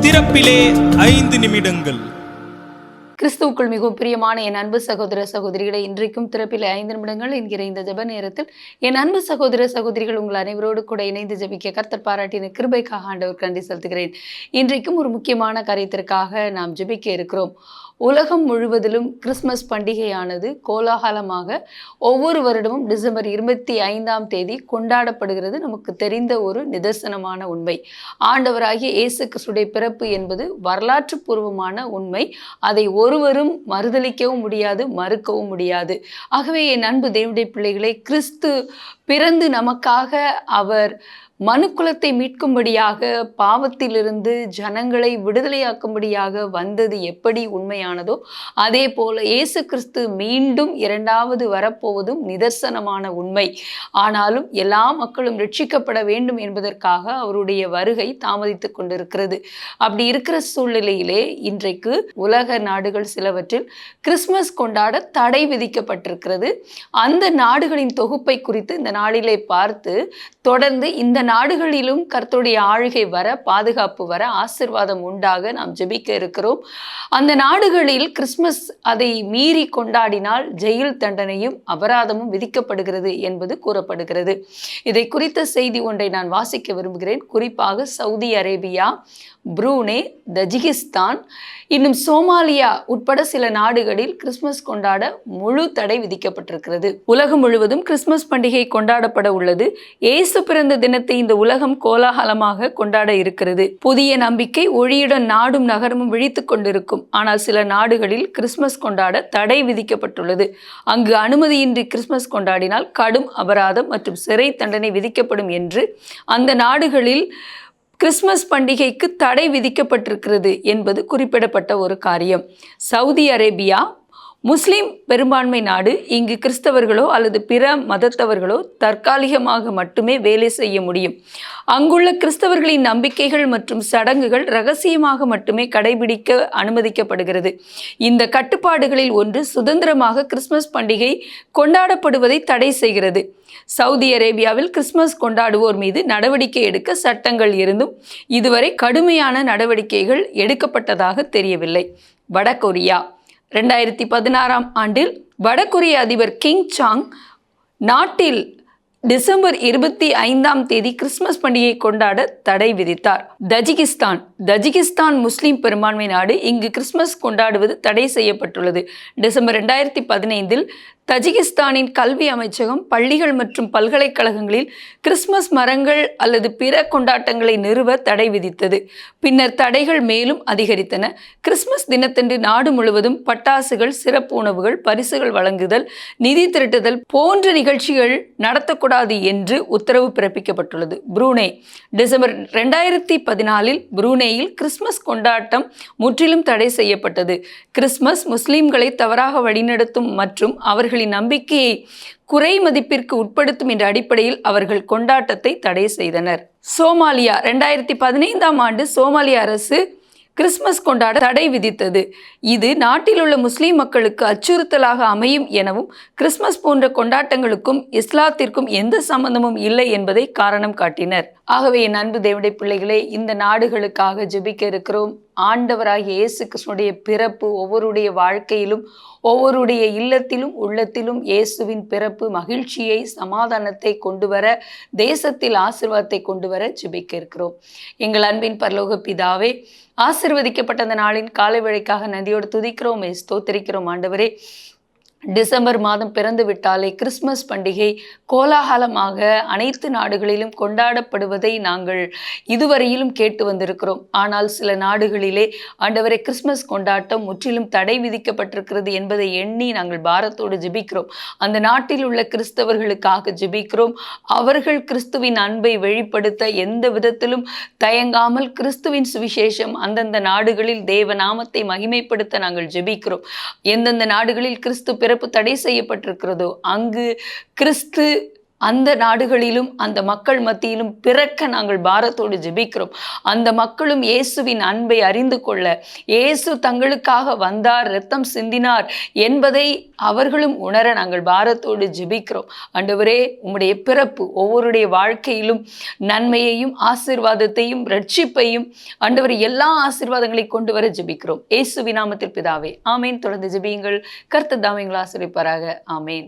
திறப்பிலே 5 நிமிடங்கள். கிறிஸ்துவுக்குள் மிகவும் பிரியமான என் அன்பு சகோதர சகோதரிகளை, இன்றைக்கும் திறப்பில் 5 நிமிடங்கள் என்கிற இந்த ஜெப நேரத்தில் என் அன்பு சகோதர சகோதரிகள் உங்கள் அனைவரோடு கூட இணைந்து ஜெபிக்க கர்த்தர் பாராட்டின கிருபைக்காக ஆண்டவர் நன்றி செலுத்துகிறேன். இன்றைக்கும் ஒரு முக்கியமான காரியத்திற்காக நாம் ஜெபிக்க இருக்கிறோம். உலகம் முழுவதிலும் கிறிஸ்மஸ் பண்டிகையானது கோலாகலமாக ஒவ்வொரு வருடமும் டிசம்பர் 25ஆம் தேதி கொண்டாடப்படுகிறது. நமக்கு தெரிந்த ஒரு நிதர்சனமான உண்மை. ஆண்டவராகிய இயேசு கிறிஸ்துடைய பிறப்பு என்பது வரலாற்று பூர்வமான உண்மை. அதை ஒருவரும் மறுதலிக்கவும் முடியாது, மறுக்கவும் முடியாது. ஆகவே என் அன்பு தேவனுடைய பிள்ளைகளை, கிறிஸ்து பிறந்து நமக்காக அவர் மனுக்குலத்தை மீட்கும்படியாக, பாவத்திலிருந்து ஜனங்களை விடுதலையாக்கும்படியாக வந்தது எப்படி உண்மையானதோ, அதே போல இயேசு கிறிஸ்து மீண்டும் 2வது வரப்போவதும் நிதர்சனமான உண்மை. ஆனாலும் எல்லா மக்களும் ரட்சிக்கப்பட வேண்டும் என்பதற்காக அவருடைய வருகை தாமதித்து கொண்டிருக்கிறது. அப்படி இருக்கிற சூழ்நிலையிலே இன்றைக்கு உலக நாடுகள் சிலவற்றில் கிறிஸ்மஸ் கொண்டாட தடை விதிக்கப்பட்டிருக்கிறது. அந்த நாடுகளின் தொகுப்பை குறித்து இந்த நாளிலே பார்த்து, தொடர்ந்து இந்த நாடுகளிலும் கர்த்தருடைய ஆளுகை வர, பாதுகாப்பு வர, ஆசீர்வாதம் உண்டாக நாம் ஜெபிக்க இருக்கிறோம். அந்த நாடுகளில் கிறிஸ்மஸ் அதை மீறி கொண்டாடினால் ஜெயில் தண்டனையும் அபராதமும் விதிக்கப்படுகிறது என்பது கூறப்படுகிறது. இதை குறித்த செய்தி ஒன்றை நான் வாசிக்க விரும்புகிறேன். குறிப்பாக சவுதி அரேபியா, புரூனே, தஜிகிஸ்தான், இன்னும் சோமாலியா உட்பட சில நாடுகளில் கிறிஸ்மஸ் கொண்டாட முழு தடை விதிக்கப்பட்டிருக்கிறது. உலகம் முழுவதும் கிறிஸ்மஸ் பண்டிகை கொண்டாடப்பட உள்ளது. இயேசு பிறந்த தினத்தை இந்த உலகம் கோலாகலமாக கொண்டாட இருக்கிறது. புதிய நம்பிக்கை ஒளியுடன் நாடும் நகரமும் விழித்து கொண்டிருக்கும். ஆனால் சில நாடுகளில் கிறிஸ்மஸ் கொண்டாட தடை விதிக்கப்பட்டுள்ளது. அங்கு அனுமதியின்றி கிறிஸ்மஸ் கொண்டாடினால் கடும் அபராதம் மற்றும் சிறை தண்டனை விதிக்கப்படும் என்று அந்த நாடுகளில் கிறிஸ்மஸ் பண்டிகைக்கு தடை விதிக்கப்பட்டிருக்கிறது என்பது குறிப்பிடப்பட்ட ஒரு காரியம். சவுதி அரேபியா முஸ்லிம் பெரும்பான்மை நாடு. இங்கு கிறிஸ்தவர்களோ அல்லது பிற மதத்தவர்களோ தற்காலிகமாக மட்டுமே வேலை செய்ய முடியும். அங்குள்ள கிறிஸ்தவர்களின் நம்பிக்கைகள் மற்றும் சடங்குகள் இரகசியமாக மட்டுமே கடைபிடிக்க அனுமதிக்கப்படுகிறது. இந்த கட்டுப்பாடுகளில் ஒன்று சுதந்திரமாக கிறிஸ்மஸ் பண்டிகை கொண்டாடப்படுவதை தடை செய்கிறது. சவுதி அரேபியாவில் கிறிஸ்மஸ் கொண்டாடுவோர் மீது நடவடிக்கை எடுக்க சட்டங்கள் இருந்தும் இதுவரை கடுமையான நடவடிக்கைகள் எடுக்கப்பட்டதாக தெரியவில்லை. வடகொரியா 2016ஆம் ஆண்டில் வடகொரிய அதிபர் கிம் சாங் நாட்டில் டிசம்பர் 25ஆம் தேதி கிறிஸ்மஸ் பண்டிகையை கொண்டாட தடை விதித்தார். தஜிகிஸ்தான் முஸ்லிம் பெரும்பான்மை நாடு. இங்கு கிறிஸ்மஸ் கொண்டாடுவது தடை செய்யப்பட்டுள்ளது. டிசம்பர் 2015இல் தஜிகிஸ்தானின் கல்வி அமைச்சகம் பள்ளிகள் மற்றும் பல்கலைக்கழகங்களில் கிறிஸ்மஸ் மரங்கள் அல்லது பிற கொண்டாட்டங்களை நிறுவ தடை விதித்தது. பின்னர் தடைகள் மேலும் அதிகரித்தன. கிறிஸ்மஸ் தினத்தன்று நாடு முழுவதும் பட்டாசுகள், சிறப்பு உணவுகள், பரிசுகள் வழங்குதல், நிதி திரட்டுதல் போன்ற நிகழ்ச்சிகள் நடத்தக்கூடாது என்று உத்தரவு பிறப்பிக்கப்பட்டுள்ளது. புரூனே டிசம்பர் 2014இல் புரூனேயில் கிறிஸ்மஸ் கொண்டாட்டம் முற்றிலும் தடை செய்யப்பட்டது. கிறிஸ்மஸ் முஸ்லிம்களை தவறாக வழிநடத்தும் மற்றும் அவர்களின் நம்பிக்கையை குறை மதிப்பிற்கு உட்படுத்தும் என்ற அடிப்படையில் அவர்கள் கொண்டாட்டத்தை தடை செய்தனர். சோமாலியா 2015ஆம் ஆண்டு சோமாலிய அரசு கிறிஸ்மஸ் கொண்டாட தடை விதித்தது. இது நாட்டில் உள்ள முஸ்லிம் மக்களுக்கு அச்சுறுத்தலாக அமையும் எனவும் கிறிஸ்மஸ் போன்ற கொண்டாட்டங்களுக்கும் இஸ்லாத்திற்கும் எந்த சம்பந்தமும் இல்லை என்பதை காரணம் காட்டினர். ஆகவே என் அன்பு தேவனுடைய பிள்ளைகளே, இந்த நாடுகளுக்காக ஜெபிக்க இருக்கிறோம். ஆண்டவராகிய இயேசு கிறிஸ்துவினுடைய பிறப்பு ஒவ்வொருடைய வாழ்க்கையிலும், ஒவ்வொருடைய இல்லத்திலும் உள்ளத்திலும் இயேசுவின் பிறப்பு மகிழ்ச்சியை, சமாதானத்தை கொண்டு வர, தேசத்தில் ஆசீர்வாதத்தை கொண்டு வர ஜெபிக்க இருக்கிறோம். எங்கள் அன்பின் பரலோக பிதாவே, ஆசீர்வதிக்கப்பட்ட அந்த நாளின் காலை வேளைக்காக நன்றியோடு துதிக்கிறோம், ஸ்தோத்திரிக்கிறோம். ஆண்டவரே, டிசம்பர் மாதம் பிறந்து விட்டாலே கிறிஸ்மஸ் பண்டிகை கோலாகலமாக அனைத்து நாடுகளிலும் கொண்டாடப்படுவதை நாங்கள் இதுவரையிலும் கேட்டு வந்திருக்கிறோம். ஆனால் சில நாடுகளிலே ஆண்டவரே கிறிஸ்மஸ் கொண்டாட்டம் முற்றிலும் தடை விதிக்கப்பட்டிருக்கிறது என்பதை எண்ணி நாங்கள் பாரத்தோடு ஜெபிக்கிறோம். அந்த நாட்டில் உள்ள கிறிஸ்தவர்களுக்காக ஜெபிக்கிறோம். அவர்கள் கிறிஸ்துவின் அன்பை வெளிப்படுத்த எந்த விதத்திலும் தயங்காமல் கிறிஸ்துவின் சுவிசேஷம் அந்தந்த நாடுகளில் தேவ நாமத்தை மகிமைப்படுத்த நாங்கள் ஜெபிக்கிறோம். எந்தெந்த நாடுகளில் கிறிஸ்து பிறப்பு தடை செய்யப்பட்டிருக்கிறதோ அங்கு கிறிஸ்து அந்த நாடுகளிலும் அந்த மக்கள் மத்தியிலும் பிறக்க நாங்கள் பாரத்தோடு ஜெபிக்கிறோம். அந்த மக்களும் இயேசுவின் அன்பை அறிந்து கொள்ள, இயேசு தங்களுக்காக வந்தார், இரத்தம் சிந்தினார் என்பதை அவர்களும் உணர நாங்கள் பாரத்தோடு ஜெபிக்கிறோம். ஆண்டவரே, உம்முடைய பிறப்பு ஒவ்வொருடைய வாழ்க்கையிலும் நன்மையையும் ஆசீர்வாதத்தையும் ரட்சிப்பையும் ஆண்டவர் எல்லா ஆசீர்வாதங்களை கொண்டு வர ஜெபிக்கிறோம். இயேசுவின் நாமத்தில் பிதாவே, ஆமேன். தொடர்ந்து ஜெபியுங்கள். கர்த்தர் தாமே உங்களை ஆசீர்வதிப்பாராக. ஆமேன்.